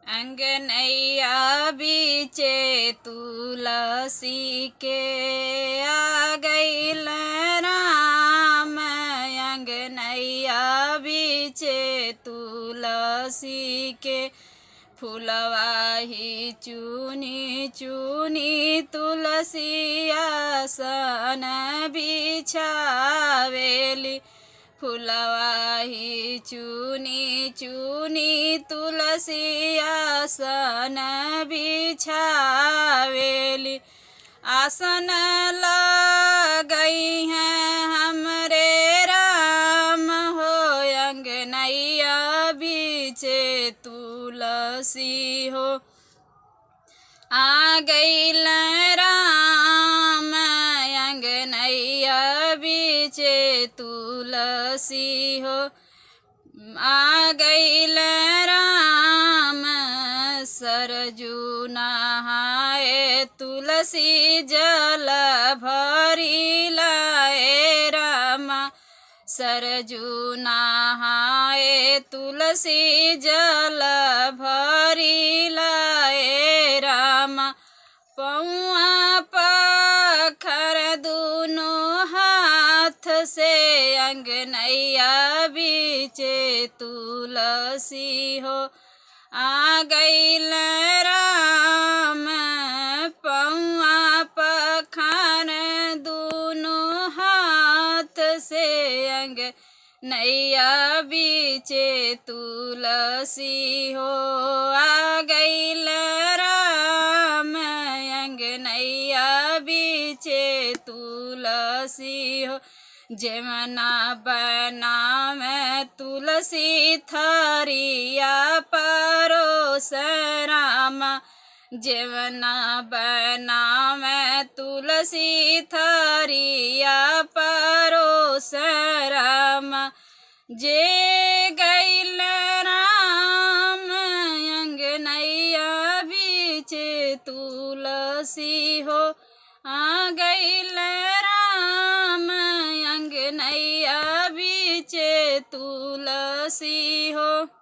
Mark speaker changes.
Speaker 1: अंगनैया बीचे तुलसी के आ गइल राम। अंगनैया बीचे तुलसी के फुलवा ही चुनी चुनी तुलसी आसन बिछावेली। फुलवा ही चुनी चुनी तुलसी आसन बिछावेली। आसन लगई हैं हमरे राम हो। अंगनैया बीचे तुलसी हो। आ गइल राम। अंगनैया बीचे तुलसी हो। आ गइल राम। सरजू नहाए तुलसी जल भरी लाए रामा। सरजू नहाए तुलसी जल भरी लाए रामा। पौआ पखर दुनो हाथ से अंगनैया बीचे तुलसी हो। आ गइल राम। पौआ पखर दुनो हाथ से अंगनैया बीचे तुलसी हो। आ गइल राम। अंगनैया बीचे तुलसी हो। जेवना बनावे तुलसी थरिया परोस रामा। जेवना बनावे तुलसी थरिया परोस रामा। जे गइल राम। अंगनैया बीचे तुलसी हो। आ गइल राम। अंगनैया बीचे तुलसी हो।